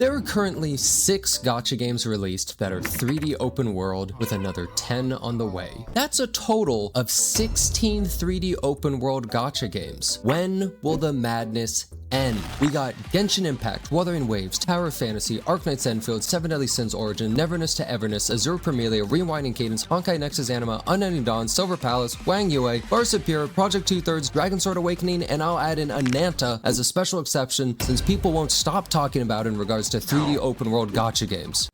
There are currently 6 gacha games released that are 3D open world, with another 10 on the way. That's a total of 16 3D open world gacha games. When will the madness end? We got Genshin Impact, Wuthering Waves, Tower of Fantasy, Arknights Endfield, 7 Deadly Sins Origin, Neverness to Everness, Azur Promelia, Rewinding Cadence, Honkai Nexus Anima, Unending Dawn, Silver Palace, Wangyue, Varsapura, Project 2/3, Dragon Sword Awakening, and I'll add in Ananta as a special exception since people won't stop talking about it in regards to 3D open world gacha games.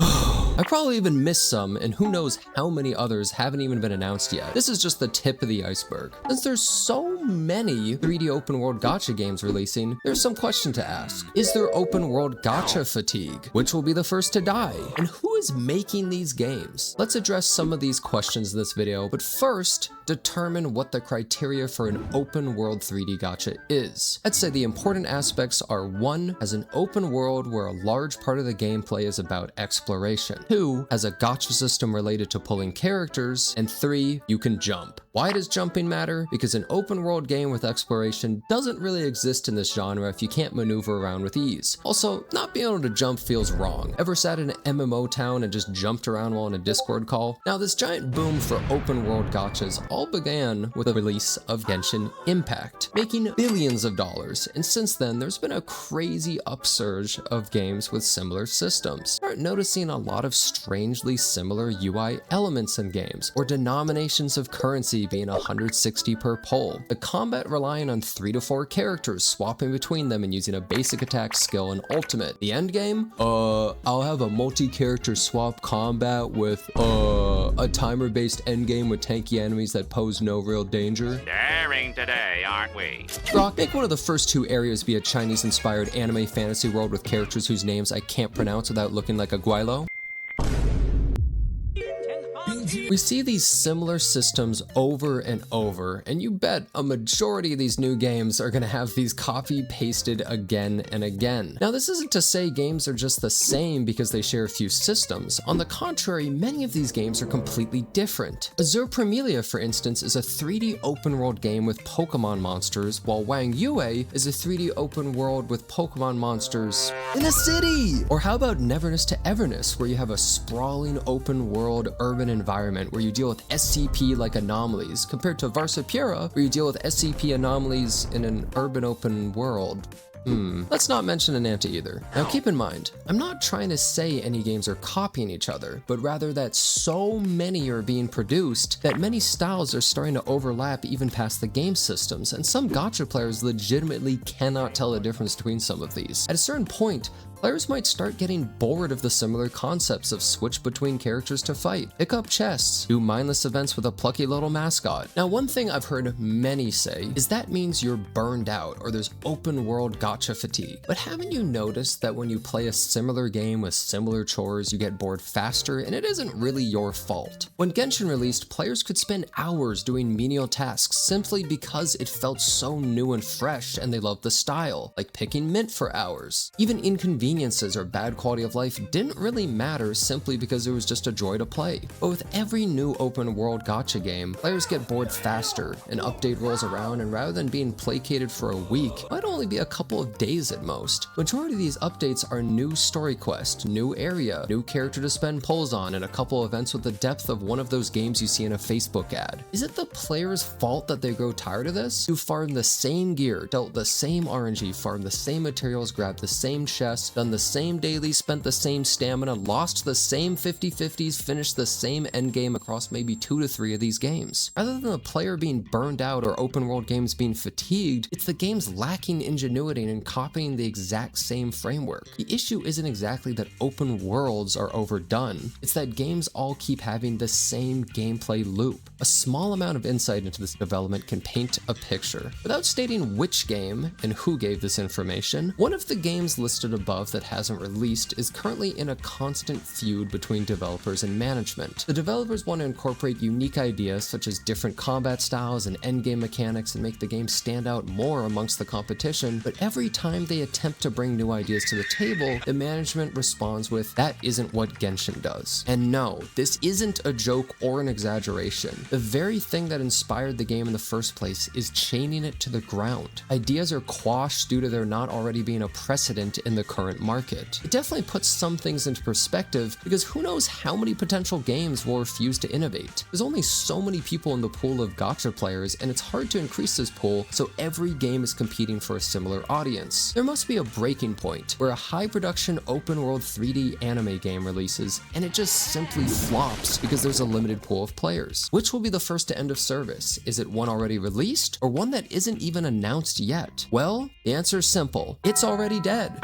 I probably even missed some, and who knows how many others haven't even been announced yet. This is just the tip of the iceberg. Since there's so many 3D open world gacha games releasing, there's some question to ask. Is there open world gacha fatigue? Which will be the first to die? And who is making these games? Let's address some of these questions in this video, but first, determine what the criteria for an open world 3D gacha is. I'd say the important aspects are 1, as an open world where a large part of the gameplay is about exploration. 2, has a gacha system related to pulling characters, and 3, you can jump. Why does jumping matter? Because an open world game with exploration doesn't really exist in this genre if you can't maneuver around with ease. Also, not being able to jump feels wrong. Ever sat in an MMO town and just jumped around while in a Discord call? Now, this giant boom for open world gachas all began with the release of Genshin Impact, making billions of dollars, and since then there's been a crazy upsurge of games with similar systems. Start noticing a lot of strangely similar UI elements in games, or denominations of currency being 160 per pull. The combat relying on 3 to 4 characters, swapping between them and using a basic attack skill and ultimate. The end game? I'll have a multi-character swap combat with a timer-based endgame with tanky enemies that pose no real danger. Daring today, aren't we? Rock, make one of the first 2 areas be a Chinese-inspired anime fantasy world with characters whose names I can't pronounce without looking like a guilo. We see these similar systems over and over, and you bet a majority of these new games are going to have these copy-pasted again and again. Now, this isn't to say games are just the same because they share a few systems. On the contrary, many of these games are completely different. Azur Promelia, for instance, is a 3D open-world game with Pokemon monsters, while Wangyue is a 3D open world with Pokemon monsters in a city! Or how about Neverness to Everness, where you have a sprawling open-world urban environment where you deal with SCP-like anomalies, compared to Varsapura, where you deal with SCP anomalies in an urban open world. Let's not mention Ananta either. Now keep in mind, I'm not trying to say any games are copying each other, but rather that so many are being produced that many styles are starting to overlap even past the game systems, and some gacha players legitimately cannot tell the difference between some of these. At a certain point, players might start getting bored of the similar concepts of switch between characters to fight, pick up chests, do mindless events with a plucky little mascot. Now, one thing I've heard many say is that means you're burned out or there's open world gacha fatigue. But haven't you noticed that when you play a similar game with similar chores, you get bored faster, and it isn't really your fault? When Genshin released, players could spend hours doing menial tasks simply because it felt so new and fresh and they loved the style, like picking mint for hours. Even inconvenient or bad quality of life didn't really matter simply because it was just a joy to play. But with every new open world gacha game, players get bored faster, an update rolls around, and rather than being placated for a week, it might only be a couple of days at most. Majority of these updates are new story quest, new area, new character to spend pulls on, and a couple events with the depth of one of those games you see in a Facebook ad. Is it the player's fault that they grow tired of this? Who farmed the same gear, dealt the same RNG, farmed the same materials, grabbed the same chests, done the same dailies, spent the same stamina, lost the same 50/50s, finished the same endgame across maybe 2 to 3 of these games. Rather than the player being burned out or open world games being fatigued, it's the games lacking ingenuity and copying the exact same framework. The issue isn't exactly that open worlds are overdone, it's that games all keep having the same gameplay loop. A small amount of insight into this development can paint a picture. Without stating which game and who gave this information, one of the games listed above that hasn't released is currently in a constant feud between developers and management. The developers want to incorporate unique ideas such as different combat styles and endgame mechanics and make the game stand out more amongst the competition, but every time they attempt to bring new ideas to the table, the management responds with, "That isn't what Genshin does." And no, this isn't a joke or an exaggeration. The very thing that inspired the game in the first place is chaining it to the ground. Ideas are quashed due to there not already being a precedent in the current market. It definitely puts some things into perspective because who knows how many potential games will refuse to innovate. There's only so many people in the pool of gacha players, and it's hard to increase this pool so every game is competing for a similar audience. There must be a breaking point where a high production open world 3D anime game releases and it just simply flops because there's a limited pool of players. Which will be the first to end of service? Is it one already released or one that isn't even announced yet? Well, the answer is simple. It's already dead.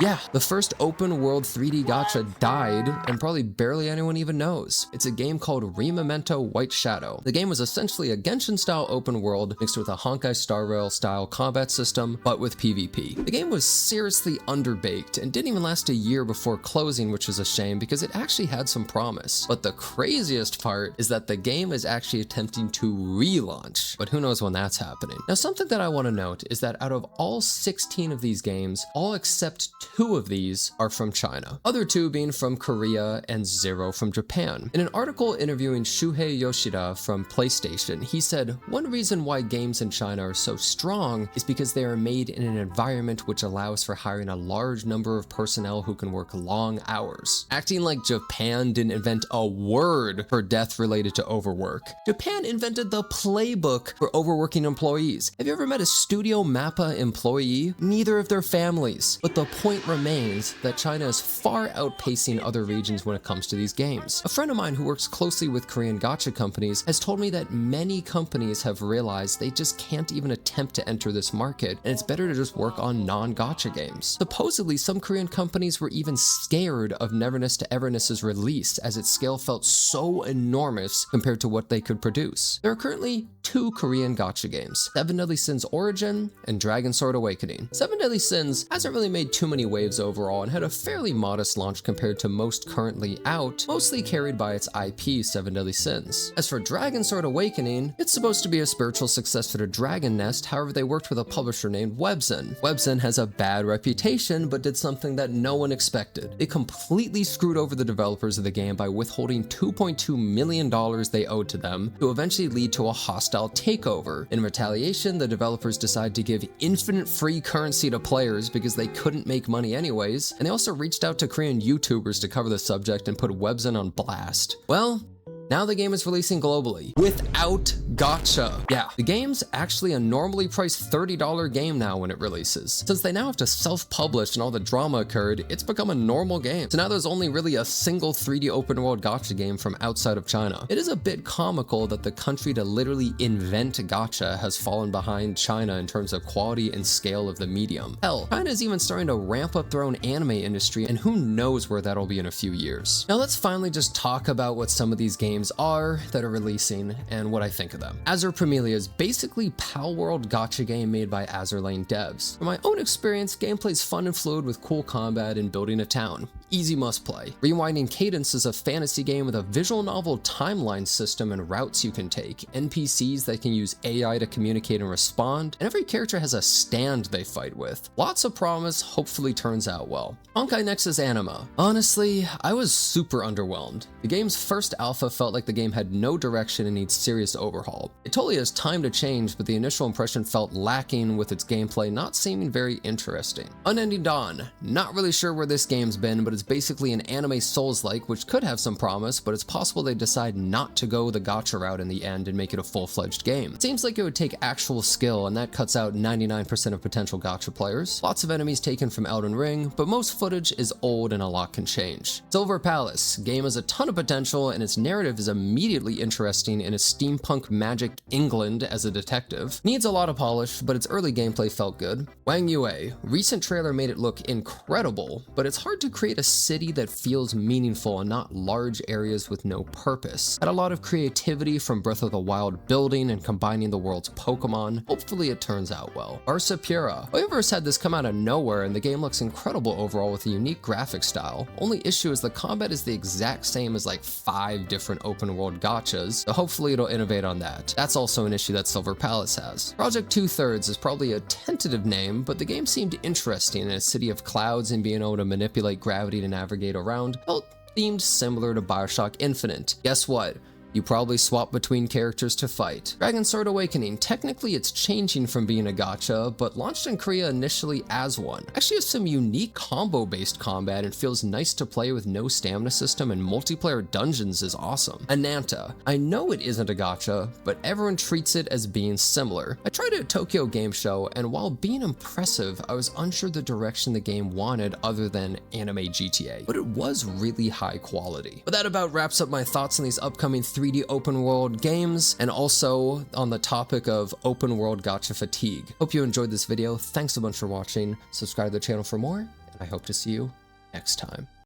Yeah, the first open world 3D gacha died, and probably barely anyone even knows. It's a game called Memento White Shadow. The game was essentially a Genshin-style open world mixed with a Honkai Star Rail-style combat system, but with PvP. The game was seriously underbaked and didn't even last a year before closing, which is a shame because it actually had some promise. But the craziest part is that the game is actually attempting to relaunch, but who knows when that's happening. Now, something that I want to note is that out of all 16 of these games, all except 2 of these are from China, other 2 being from Korea and 0 from Japan. In an article interviewing Shuhei Yoshida from PlayStation, he said, "One reason why games in China are so strong is because they are made in an environment which allows for hiring a large number of personnel who can work long hours." Acting like Japan didn't invent a word for death related to overwork. Japan invented the playbook for overworking employees. Have you ever met a Studio Mappa employee? Neither of their families. But the point remains that China is far outpacing other regions when it comes to these games. A friend of mine who works closely with Korean gacha companies has told me that many companies have realized they just can't even attempt to enter this market, and it's better to just work on non-gacha games. Supposedly, some Korean companies were even scared of Neverness to Everness's release, as its scale felt so enormous compared to what they could produce. There are currently 2 Korean gacha games, 7 Deadly Sins Origin and Dragon Sword Awakening. 7 Deadly Sins hasn't really made too many waves overall and had a fairly modest launch compared to most currently out, mostly carried by its IP, 7 Deadly Sins. As for Dragon Sword Awakening, it's supposed to be a spiritual successor to Dragon Nest, however they worked with a publisher named Webzen. Webzen has a bad reputation, but did something that no one expected. They completely screwed over the developers of the game by withholding $2.2 million they owed to them, to eventually lead to a hostile takeover. In retaliation, the developers decided to give infinite free currency to players because they couldn't make money anyways, and they also reached out to Korean YouTubers to cover the subject and put Webzen on blast. Well, now the game is releasing globally without gacha. Yeah, the game's actually a normally priced $30 game now when it releases. Since they now have to self-publish and all the drama occurred, it's become a normal game. So now there's only really a single 3D open world gacha game from outside of China. It is a bit comical that the country to literally invent gacha has fallen behind China in terms of quality and scale of the medium. Hell, China is even starting to ramp up their own anime industry, and who knows where that'll be in a few years. Now let's finally just talk about what some of these games are that are releasing and what I think of them. Azur Promelia is basically Pal World gacha game made by Azur Lane devs. From my own experience, gameplay is fun and fluid with cool combat and building a town. Easy must play. Rewinding Cadence is a fantasy game with a visual novel timeline system and routes you can take, NPCs that can use AI to communicate and respond, and every character has a stand they fight with. Lots of promise, hopefully turns out well. Honkai Nexus Anima. Honestly, I was super underwhelmed. The game's first alpha felt like the game had no direction and needs serious overhaul. It totally has time to change, but the initial impression felt lacking with its gameplay not seeming very interesting. Unending Dawn. Not really sure where this game's been, but it's basically an anime Souls-like, which could have some promise, but it's possible they decide not to go the gacha route in the end and make it a full-fledged game. It seems like it would take actual skill, and that cuts out 99% of potential gacha players. Lots of enemies taken from Elden Ring, but most footage is old and a lot can change. Silver Palace. Game has a ton of potential, and its narrative is immediately interesting in a steampunk magic England as a detective. Needs a lot of polish, but its early gameplay felt good. Wangyue. Recent trailer made it look incredible, but it's hard to create a city that feels meaningful and not large areas with no purpose. Had a lot of creativity from Breath of the Wild building and combining the world's Pokemon. Hopefully it turns out well. Varsapura. Everness had this come out of nowhere, and the game looks incredible overall with a unique graphic style. Only issue is the combat is the exact same as like 5 different open world gachas, so hopefully it'll innovate on that. That's also an issue that Silver Palace has. Project 2/3 is probably a tentative name, but the game seemed interesting in a city of clouds and being able to manipulate gravity to navigate around. Felt themed similar to BioShock Infinite. Guess what? You probably swap between characters to fight. Dragon Sword Awakening, technically it's changing from being a gacha, but launched in Korea initially as one. Actually has some unique combo-based combat and feels nice to play with no stamina system, and multiplayer dungeons is awesome. Ananta, I know it isn't a gacha, but everyone treats it as being similar. I tried it at Tokyo Game Show, and while being impressive, I was unsure the direction the game wanted other than anime GTA, but it was really high quality. But that about wraps up my thoughts on these upcoming 3D open world games, and also on the topic of open world gacha fatigue. Hope you enjoyed this video. Thanks a bunch for watching. Subscribe to the channel for more, and I hope to see you next time.